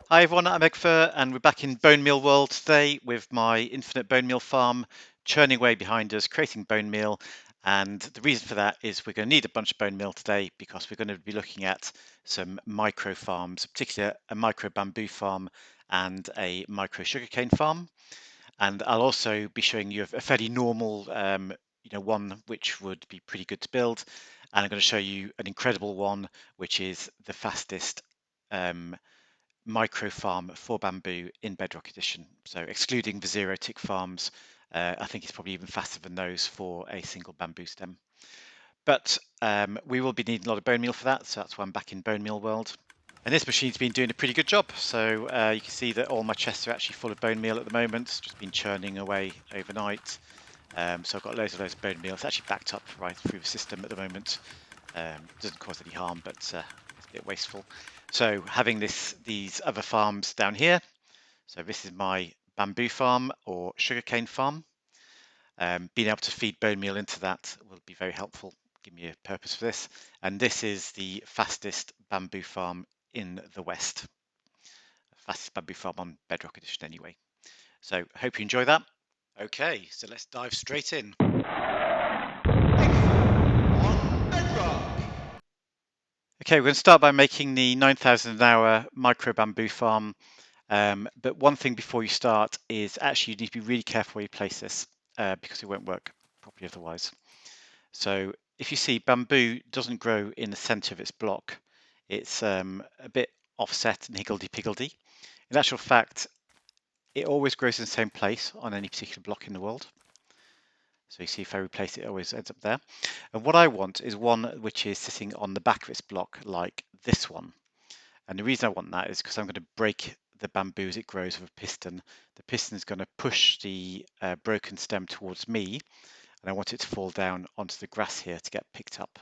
Hi everyone, I'm Eggfur and we're back in bone meal world today with my infinite bone meal farm churning away behind us, creating bone meal. And the reason for that is we're going to need a bunch of bone meal today because we're going to be looking at some micro farms, particularly a micro bamboo farm and a micro sugarcane farm. And I'll also be showing you a fairly normal, one which would be pretty good to build. And I'm going to show you an incredible one, which is the fastest um, micro farm for bamboo in Bedrock Edition. So excluding the zero tick farms, I think it's probably even faster than those for a single bamboo stem. But we will be needing a lot of bone meal for that, so that's why I'm back in bone meal world. And this machine's been doing a pretty good job. So you can see that all my chests are actually full of bone meal at the moment. It's just been churning away overnight. So I've got loads of bone meal. It's actually backed up right through the system at the moment. Doesn't cause any harm, but it's a bit wasteful. So having these other farms down here. So this is my bamboo farm or sugarcane farm. Being able to feed bone meal into that will be very helpful. Give me a purpose for this. And this is the fastest bamboo farm in the West. Fastest bamboo farm on Bedrock Edition anyway. So hope you enjoy that. Okay, so let's dive straight in. Okay, we're going to start by making the 9,000 an hour micro bamboo farm. But one thing before you start is actually you need to be really careful where you place this because it won't work properly otherwise. So if you see bamboo doesn't grow in the center of its block, it's a bit offset and higgledy-piggledy. In actual fact, it always grows in the same place on any particular block in the world. So you see if I replace it, it always ends up there. And what I want is one which is sitting on the back of its block like this one. And the reason I want that is because I'm going to break the bamboo as it grows with a piston. The piston is going to push the broken stem towards me, and I want it to fall down onto the grass here to get picked up.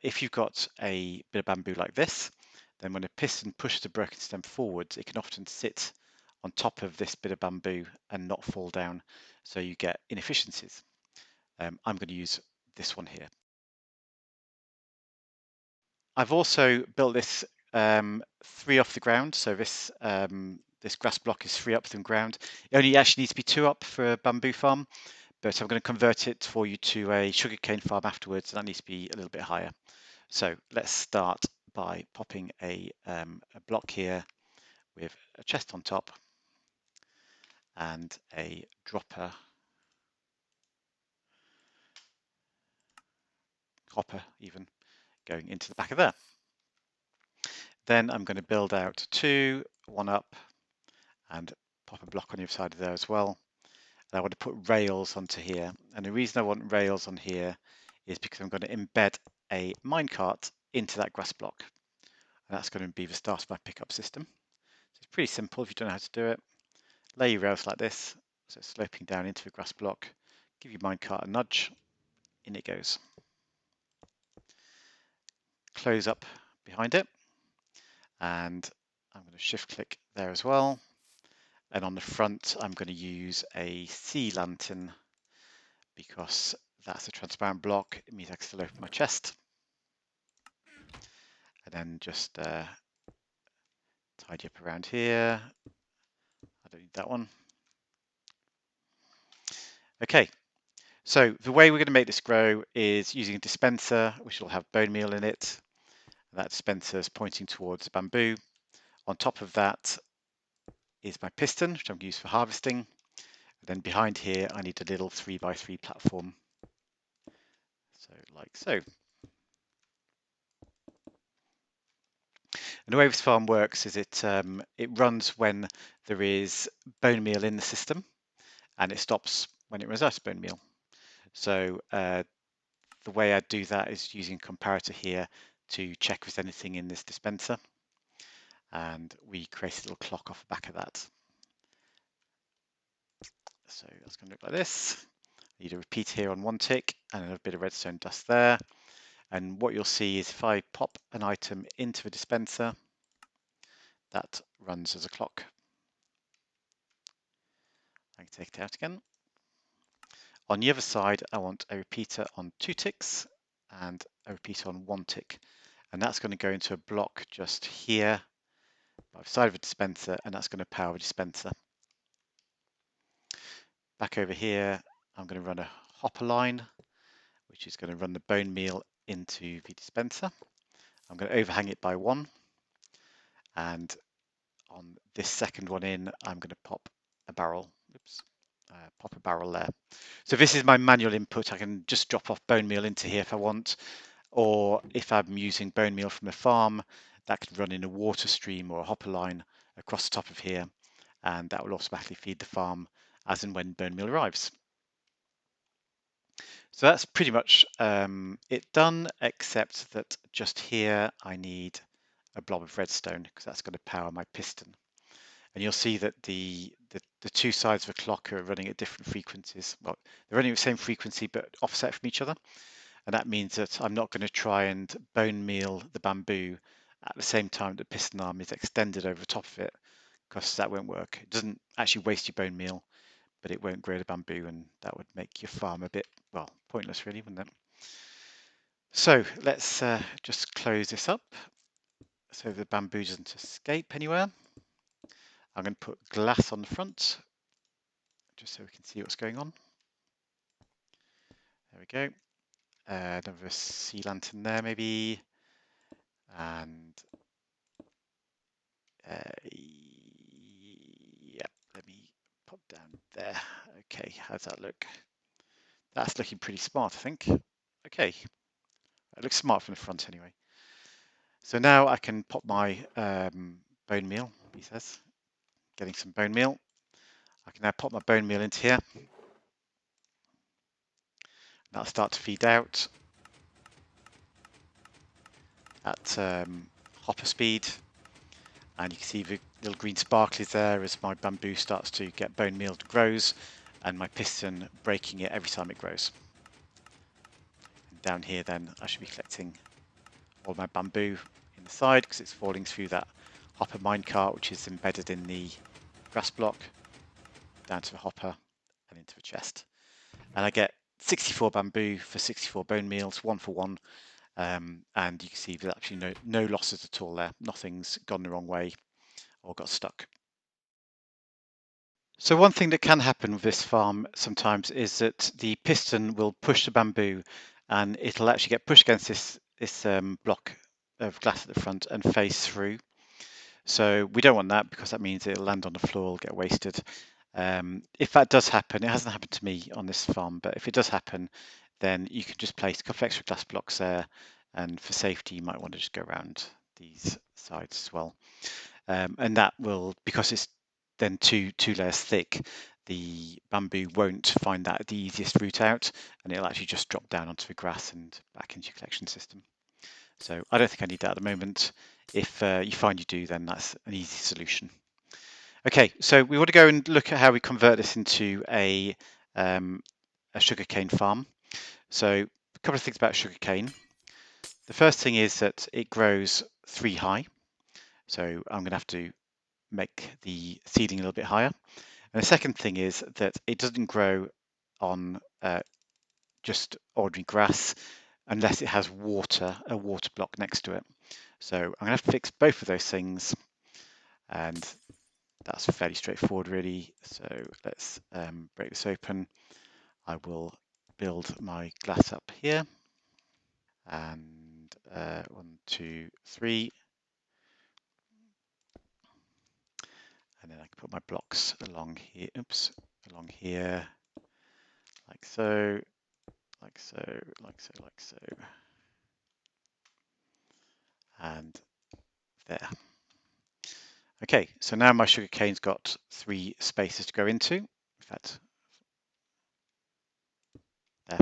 If you've got a bit of bamboo like this, then when a piston pushes the broken stem forwards, it can often sit on top of this bit of bamboo and not fall down, so you get inefficiencies. I'm going to use this one here. I've also built this 3 off the ground, so this grass block is 3 up from the ground. It only actually needs to be 2 up for a bamboo farm, but I'm going to convert it for you to a sugarcane farm afterwards, and that needs to be a little bit higher. So let's start by popping a block here with a chest on top and a dropper hopper even going into the back of there. Then I'm going to build out 2, 1 up, and pop a block on the other side of there as well. And I want to put rails onto here. And the reason I want rails on here is because I'm going to embed a minecart into that grass block. And that's going to be the start of my pickup system. So it's pretty simple if you don't know how to do it. Lay your rails like this, so it's sloping down into the grass block. Give your minecart a nudge, in it goes. Close up behind it, and I'm going to shift click there as well. And on the front, I'm going to use a sea lantern because that's a transparent block. It means I can still open my chest. And then just tidy up around here. I don't need that one. Okay, so the way we're going to make this grow is using a dispenser, which will have bone meal in it. That dispenser is pointing towards bamboo. On top of that is my piston, which I'm going to use for harvesting. And then behind here, I need a little 3x3 platform. So like so. And the way this farm works is it runs when there is bone meal in the system, and it stops when it runs out of bone meal. So the way I do that is using a comparator here to check if there's anything in this dispenser. And we create a little clock off the back of that. So that's going to look like this. I need a repeat here on 1 tick and a bit of redstone dust there. And what you'll see is if I pop an item into the dispenser, that runs as a clock. I can take it out again. On the other side, I want a repeater on 2 ticks and a repeater on 1 tick. And that's going to go into a block just here by the side of a dispenser, and that's going to power a dispenser. Back over here, I'm going to run a hopper line, which is going to run the bone meal into the dispenser. I'm going to overhang it by 1, and on this second one in, I'm going to pop a barrel. Pop a barrel there. So this is my manual input. I can just drop off bone meal into here if I want, or if I'm using bone meal from a farm, that can run in a water stream or a hopper line across the top of here, and that will automatically feed the farm as and when bone meal arrives. So that's pretty much it done, except that just here I need a blob of redstone because that's going to power my piston. And you'll see that the two sides of the clock are running at different frequencies. Well, they're running at the same frequency but offset from each other. And that means that I'm not going to try and bone meal the bamboo at the same time that the piston arm is extended over the top of it, because that won't work. It doesn't actually waste your bone meal, but it won't grow the bamboo, and that would make your farm a bit, well, pointless really, wouldn't it? So let's just close this up so the bamboo doesn't escape anywhere. I'm going to put glass on the front just so we can see what's going on. There we go. Another sea lantern there maybe, and yeah, let me pop down there. Okay, how's that look? That's looking pretty smart, I think. Okay, it looks smart from the front anyway. So now I can pop my bone meal, he says, getting some bone meal. I can now pop my bone meal into here. That'll start to feed out at hopper speed. And you can see the little green sparkles there as my bamboo starts to get bone meal grows, and my piston breaking it every time it grows. And down here then I should be collecting all my bamboo in the side because it's falling through that hopper minecart, which is embedded in the grass block, down to the hopper and into the chest. And I get 64 bamboo for 64 bone meals, 1 for 1. And you can see there's actually no losses at all there. Nothing's gone the wrong way or got stuck. So one thing that can happen with this farm sometimes is that the piston will push the bamboo, and it'll actually get pushed against this block of glass at the front and phase through. So we don't want that because that means it'll land on the floor, get wasted. If that does happen, it hasn't happened to me on this farm, but if it does happen, then you can just place a couple of extra glass blocks there, and for safety, you might want to just go around these sides as well. And that will, because it's then two layers thick, the bamboo won't find that the easiest route out, and it'll actually just drop down onto the grass and back into your collection system. So I don't think I need that at the moment. If you find you do, then that's an easy solution. Okay, so we want to go and look at how we convert this into a sugarcane farm. So a couple of things about sugarcane. The first thing is that it grows 3 high. So I'm going to have to make the seeding a little bit higher. And the second thing is that it doesn't grow on just ordinary grass unless it has water, a water block next to it. So I'm going to have to fix both of those things, and that's fairly straightforward really. So let's break this open. I will build my glass up here, and 1, 2, 3. And then I can put my blocks along here, along here, like so, like so, like so, like so, and there. Okay, so now my sugar cane's got 3 spaces to go into. In fact, there.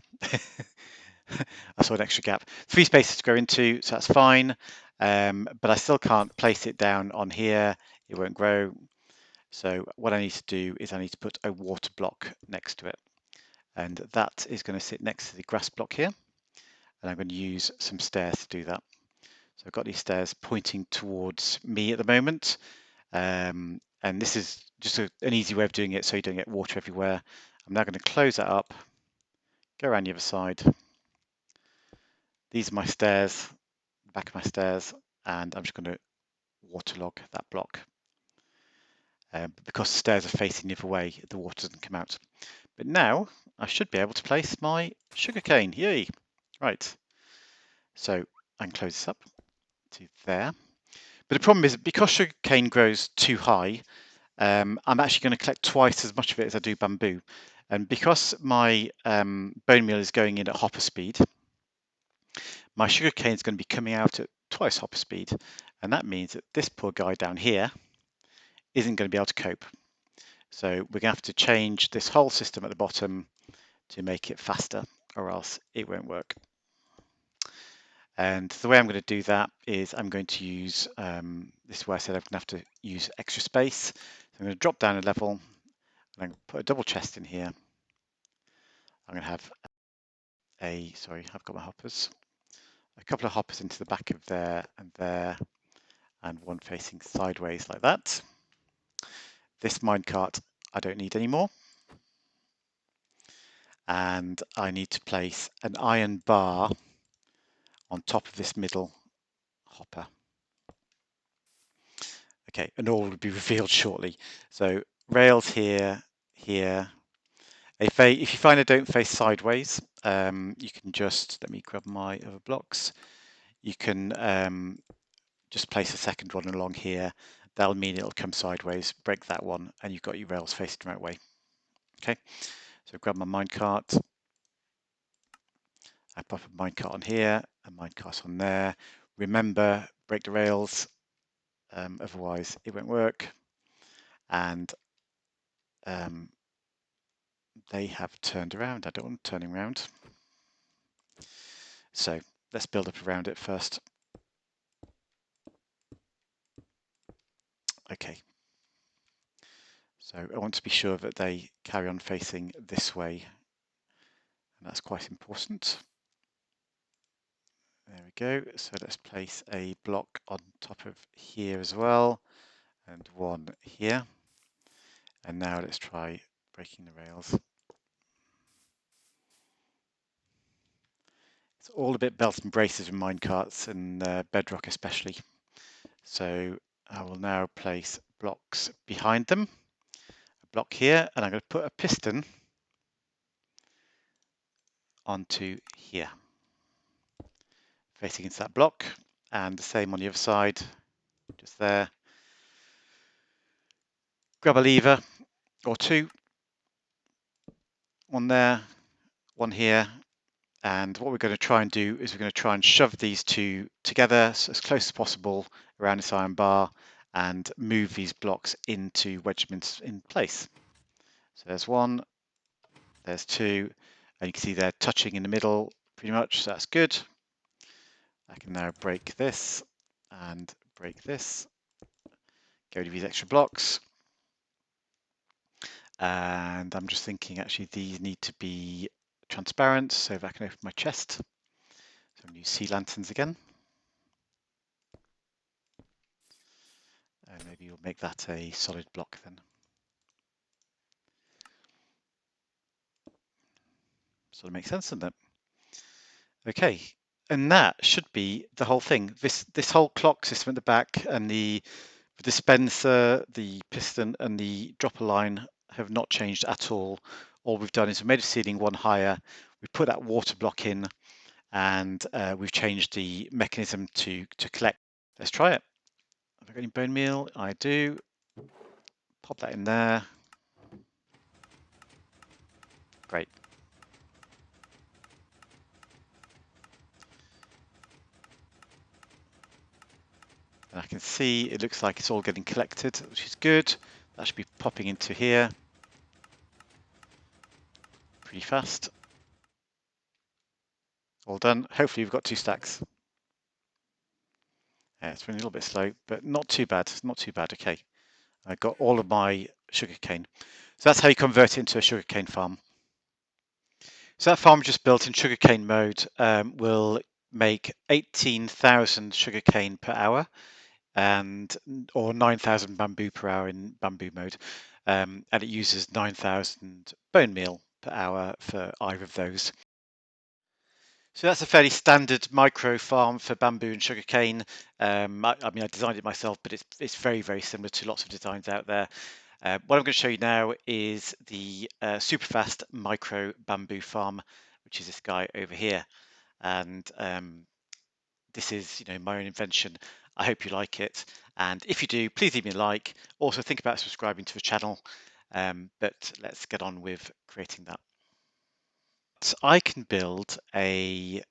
I saw an extra gap. 3 spaces to go into, so that's fine. But I still can't place it down on here. It won't grow. So what I need to do is I need to put a water block next to it. And that is going to sit next to the grass block here. And I'm going to use some stairs to do that. So I've got these stairs pointing towards me at the moment. And this is just an easy way of doing it so you don't get water everywhere. I'm now going to close that up, go around the other side. These are my stairs, the back of my stairs, and I'm just going to waterlog that block. But because the stairs are facing the other way, the water doesn't come out. But now I should be able to place my sugarcane. Yay! Right. So I can close this up to there. But the problem is because sugarcane grows too high, I'm actually going to collect twice as much of it as I do bamboo. And because my bone meal is going in at hopper speed, my sugarcane is going to be coming out at twice hopper speed. And that means that this poor guy down here isn't going to be able to cope. So we're going to have to change this whole system at the bottom to make it faster, or else it won't work. And the way I'm going to do that is I'm going to use, this is where I said I'm going to have to use extra space. So I'm going to drop down a level, and I'm going to put a double chest in here. I'm going to have sorry, I've got my hoppers. A couple of hoppers into the back of there, and one facing sideways like that. This minecart I don't need anymore. And I need to place an iron bar on top of this middle hopper. Okay, and all will be revealed shortly. So rails here, here. If you find they don't face sideways, you can just, let me grab my other blocks. You can just place a second one along here. That'll mean it'll come sideways, break that one, and you've got your rails facing the right way. Okay, so grab my minecart. I pop a minecart on here, a minecart on there. Remember, break the rails, otherwise it won't work. And they have turned around. I don't want them turning around. So let's build up around it first. Okay. So I want to be sure that they carry on facing this way, and that's quite important. There we go. So let's place a block on top of here as well, and one here. And now let's try breaking the rails. It's all a bit belt and braces with minecarts and bedrock especially. So I will now place blocks behind them. A block here, and I'm going to put a piston onto here, facing into that block, and the same on the other side, just there. Grab a lever or two, one there, one here, and what we're going to try and do is we're going to try and shove these two together so as close as possible around this iron bar and move these blocks into wedgements in place. So there's one, there's two, and you can see they're touching in the middle pretty much, so that's good. I can now break this and break this, go to these extra blocks. And I'm just thinking actually these need to be transparent, so if I can open my chest. So I'm going to use sea lanterns again. And maybe we'll make that a solid block then. Sort of makes sense, doesn't it? Okay, and that should be the whole thing. This whole clock system at the back and the dispenser, the piston and the dropper line have not changed at all. All we've done is we made the ceiling one higher, we put that water block in, and we've changed the mechanism to collect. Let's try it. Have I got any bone meal? I do. Pop that in there. Great. And I can see it looks like it's all getting collected, which is good. That should be popping into here pretty fast. All done. Hopefully we've got 2 stacks. Yeah, it's been a little bit slow, but not too bad. Not too bad. Okay. I got all of my sugarcane. So that's how you convert it into a sugarcane farm. So that farm just built in sugarcane mode will make 18,000 sugarcane per hour, or 9,000 bamboo per hour in bamboo mode, and it uses 9,000 bone meal per hour for either of those. So that's a fairly standard micro farm for bamboo and sugarcane. I mean, I designed it myself, but it's very, very similar to lots of designs out there. What I'm going to show you now is the super fast micro bamboo farm, which is this guy over here. And this is, my own invention. I hope you like it. And if you do, please leave me a like. Also, think about subscribing to the channel. But let's get on with creating that. So I can build a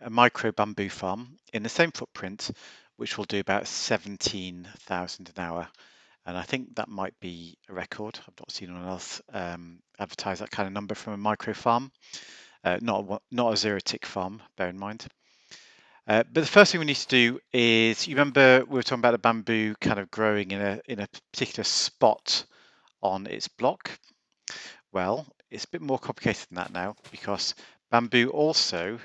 micro bamboo farm in the same footprint, which will do about 17,000 an hour. And I think that might be a record. I've not seen anyone else advertise that kind of number from a micro farm, not a zero tick farm, bear in mind. But the first thing we need to do is, you remember we were talking about the bamboo kind of growing in a particular spot on its block. Well, it's a bit more complicated than that now, because bamboo also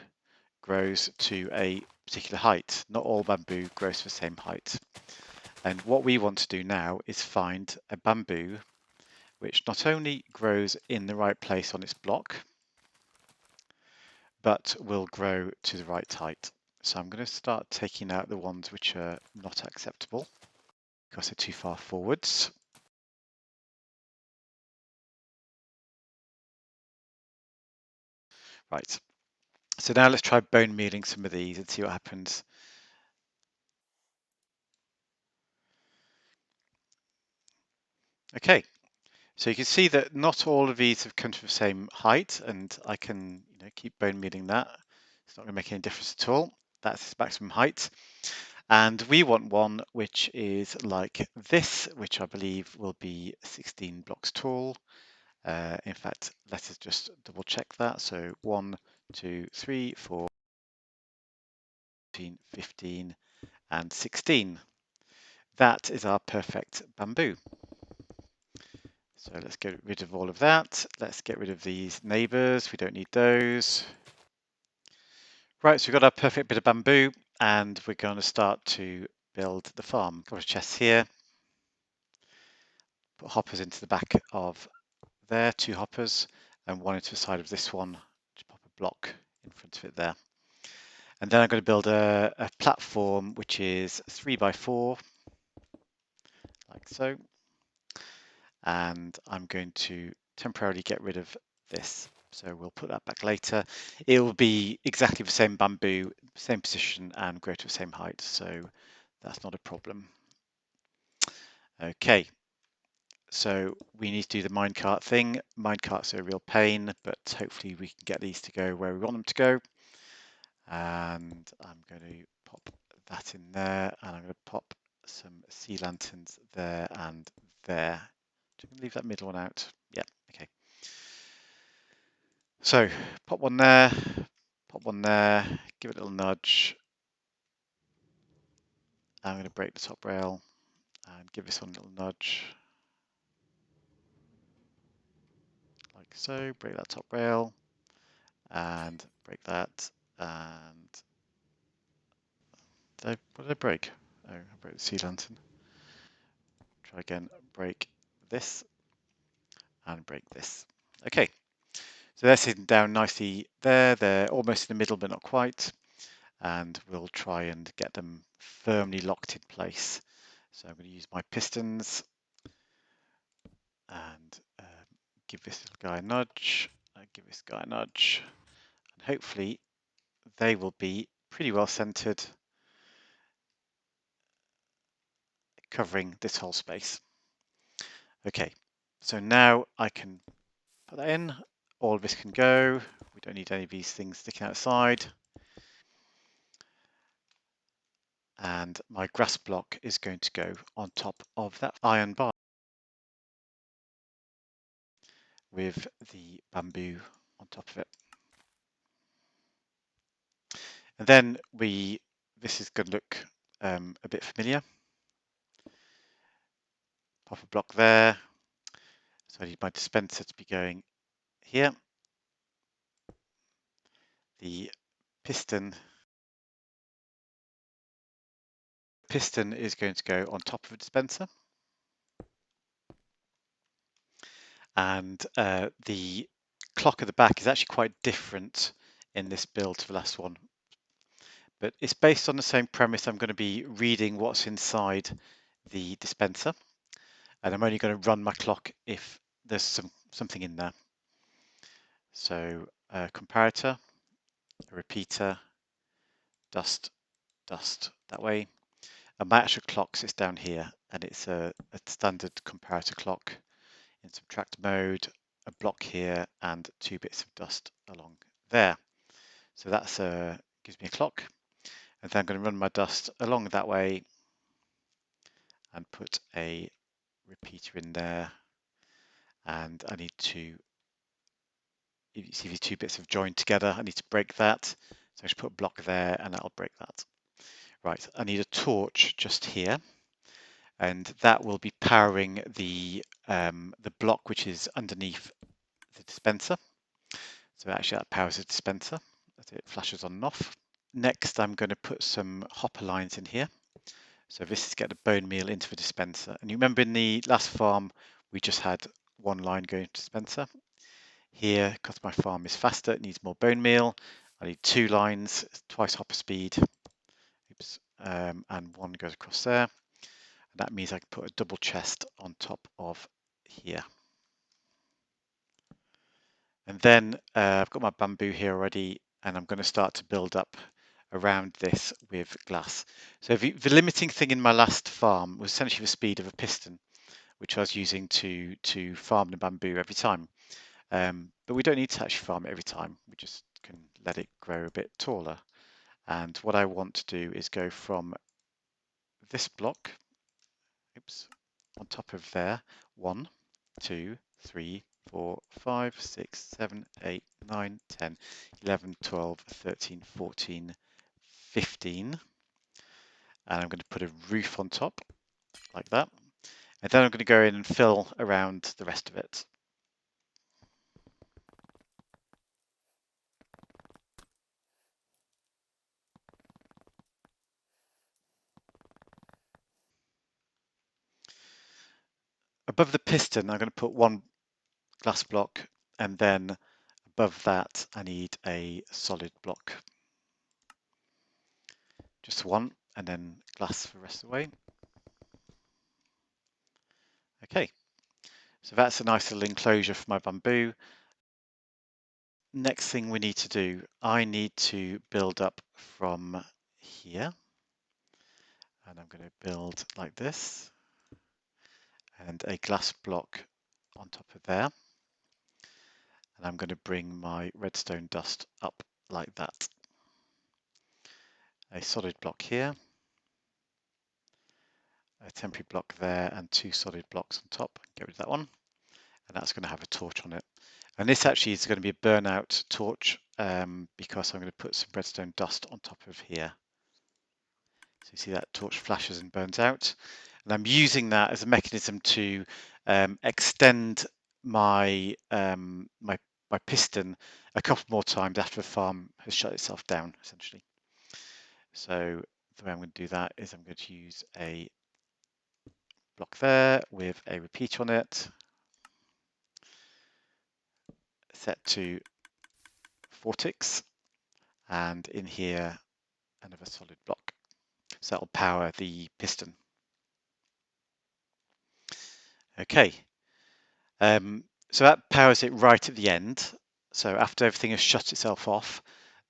grows to a particular height. Not all bamboo grows to the same height. And what we want to do now is find a bamboo which not only grows in the right place on its block, but will grow to the right height. So I'm going to start taking out the ones which are not acceptable because they're too far forwards. Right, so now let's try bone mealing some of these and see what happens. Okay, so you can see that not all of these have come to the same height, and I can keep bone mealing that. It's not going to make any difference at all. That's its maximum height. And we want one which is like this, which I believe will be 16 blocks tall. In fact, let us just double check that. So 1, 2, 3, 4, 14, 15, and 16. That is our perfect bamboo. So let's get rid of all of that. Let's get rid of these neighbors. We don't need those. Right, so we've got our perfect bit of bamboo, and we're going to start to build the farm. Got a chest here. Put hoppers into the back of there, 2 hoppers, and 1 into the side of this one. Just pop a block in front of it there. And then I'm going to build a platform which is 3 by 4, like so. And I'm going to temporarily get rid of this. So we'll put that back later. It will be exactly the same bamboo, same position, and grow to the same height. So that's not a problem. Okay, so we need to do the minecart thing. Minecarts are a real pain, but hopefully we can get these to go where we want them to go. And I'm going to pop that in there, and I'm going to pop some sea lanterns there and there. I'm going to leave that middle one out. Yeah, okay. So pop one there, pop one there, give it a little nudge. I'm going to break the top rail and give this one a little nudge. Like so, break that top rail and break that. And what did I break? Oh, I broke the sea lantern. Try again, break this and break this. Okay, so they're sitting down nicely there. They're almost in the middle, but not quite. And we'll try and get them firmly locked in place. So I'm going to use my pistons and give this little guy a nudge, give this guy a nudge, and hopefully they will be pretty well centered, covering this whole space. Okay, so now I can put that in. All of this can go. We don't need any of these things sticking outside. And my grass block is going to go on top of that iron bar with the bamboo on top of it. And then this is going to look a bit familiar. Pop a block there. So I need my dispenser to be going here. The piston is going to go on top of the dispenser. And the clock at the back is actually quite different in this build to the last one. But it's based on the same premise. I'm going to be reading what's inside the dispenser, and I'm only going to run my clock if there's something in there. So a comparator, a repeater, dust, dust that way. And my actual clock sits down here, and it's a standard comparator clock in subtract mode, a block here, and 2 bits of dust along there. So that's gives me a clock. And then I'm going to run my dust along that way and put a repeater in there. And I need to, you see these 2 bits have joined together, I need to break that. So I should put a block there and that'll break that. Right, I need a torch just here, and that will be powering the block which is underneath the dispenser. So actually that powers the dispenser as it flashes on and off. Next, I'm going to put some hopper lines in here. So this is getting the bone meal into the dispenser. And you remember in the last farm, we just had 1 line going to dispenser. Here, because my farm is faster, it needs more bone meal. I need 2 lines, twice hopper speed. Oops, and 1 goes across there. And that means I can put a double chest on top of here. And then I've got my bamboo here already, and I'm going to start to build up around this with glass. So the limiting thing in my last farm was essentially the speed of a piston, which I was using to farm the bamboo every time. But we don't need to actually farm it every time. We just can let it grow a bit taller. And what I want to do is go from this block, oops, on top of there, 1, 2, 3, 4, 5, 6, 7, 8, 9, 10, 11, 12, 13, 14, 15. And I'm going to put a roof on top like that. And then I'm going to go in and fill around the rest of it. Above the piston, I'm going to put 1 glass block, and then above that, I need a solid block. Just 1, and then glass for the rest of the way. Okay, so that's a nice little enclosure for my bamboo. Next thing we need to do, I need to build up from here. And I'm going to build like this, and a glass block on top of there. And I'm going to bring my redstone dust up like that. A solid block here, a temporary block there, and 2 solid blocks on top. Get rid of that one. And that's going to have a torch on it. And this actually is going to be a burnout torch because I'm going to put some redstone dust on top of here. So you see that torch flashes and burns out. And I'm using that as a mechanism to extend my, my piston a couple more times after the farm has shut itself down, essentially. So the way I'm going to do that is I'm going to use a block there with a repeat on it, set to 4 ticks, and in here another solid block. So that will power the piston. Okay, so that powers it right at the end. So after everything has shut itself off,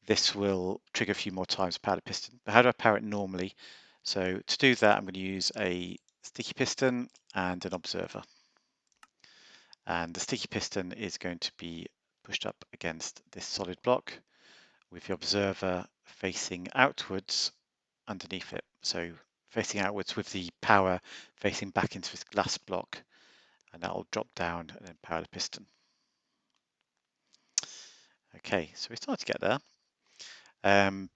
this will trigger a few more times to power the piston. But how do I power it normally? So to do that, I'm going to use a sticky piston and an observer. And the sticky piston is going to be pushed up against this solid block with the observer facing outwards underneath it. So facing outwards with the power facing back into this glass block, and that will drop down and then power the piston. Okay, so we start to get there,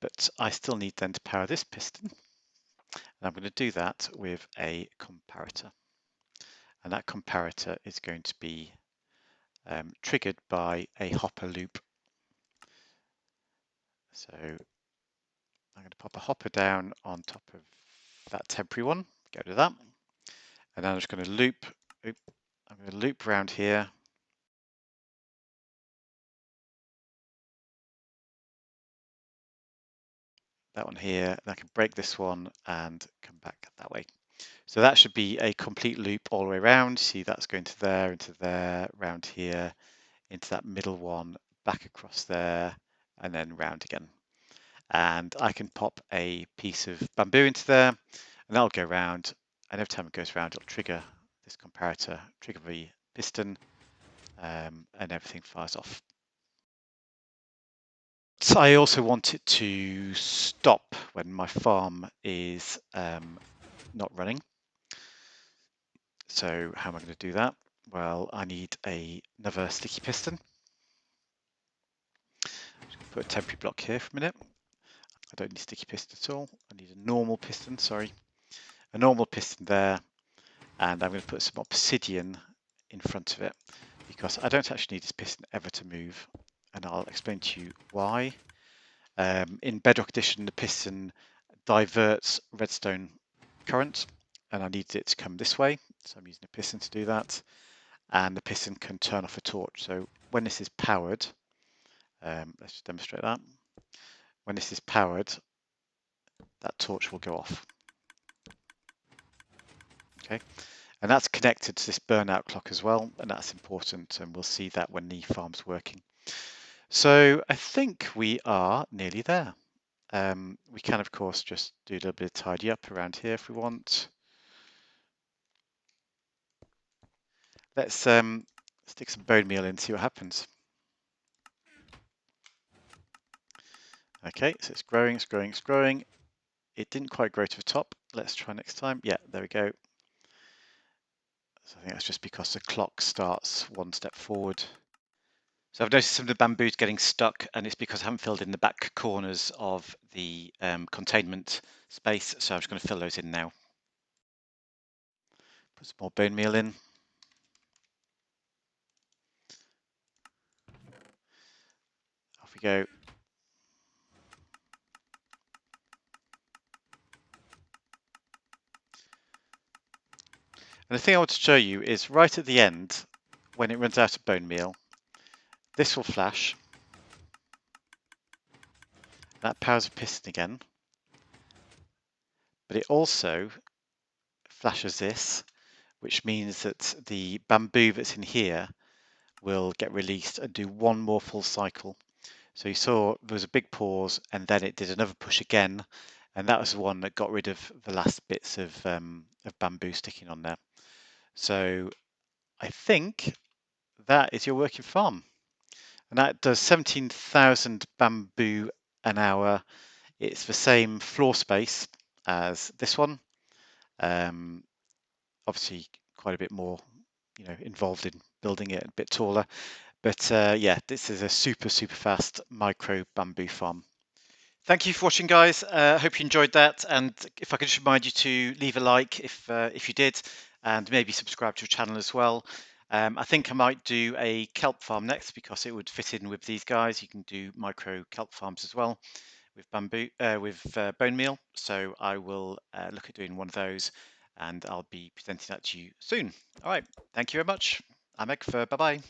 but I still need then to power this piston. And I'm going to do that with a comparator. And that comparator is going to be triggered by a hopper loop. So I'm going to pop a hopper down on top of that temporary one, get rid of that. And then I'm just going to loop, I'm going to loop around here. that one here, and I can break this one and come back that way. So that should be a complete loop all the way around. See, that's going to there, round here, into that middle one, back across there, and then round again. And I can pop a piece of bamboo into there, and that'll go around. And every time it goes around, it'll trigger this comparator, trigger the piston, and everything fires off. So I also want it to stop when my farm is not running. So how am I going to do that? Well, I need another sticky piston. I'm just going to put a temporary block here for a minute. I don't need sticky piston at all. I need a normal piston, sorry. A normal piston there. And I'm going to put some obsidian in front of it because I don't actually need this piston ever to move. And I'll explain to you why. In Bedrock Edition, the piston diverts redstone current, and I need it to come this way. So I'm using a piston to do that. And the piston can turn off a torch. So when this is powered, let's just demonstrate that. When this is powered, that torch will go off. Okay, and that's connected to this burnout clock as well, and that's important, and we'll see that when the farm's working. So I think we are nearly there. We can, of course, just do a little bit of tidy up around here if we want. Let's stick some bone meal in and see what happens. Okay, so it's growing, it's growing, it's growing. It didn't quite grow to the top. Let's try next time. Yeah, there we go. So I think that's just because the clock starts one step forward. So I've noticed some of the bamboo's getting stuck, and it's because I haven't filled in the back corners of the containment space. So I'm just going to fill those in now. Put some more bone meal in. Off we go. And the thing I want to show you is right at the end, when it runs out of bone meal, this will flash. That powers a piston again. But it also flashes this, which means that the bamboo that's in here will get released and do one more full cycle. So you saw there was a big pause, and then it did another push again, and that was the one that got rid of the last bits of bamboo sticking on there. So I think that is your working farm, and that does 17,000 bamboo an hour. It's the same floor space as this one. Obviously, quite a bit more, involved in building it, a bit taller. But yeah, this is a super fast micro bamboo farm. Thank you for watching, guys. Hope you enjoyed that. And if I could just remind you to leave a like if you did, and maybe subscribe to the channel as well. I think I might do a kelp farm next because it would fit in with these guys. You can do micro kelp farms as well with bamboo, with bone meal. So I will look at doing one of those, and I'll be presenting that to you soon. All right. Thank you very much. I'm Eggfur. Bye bye.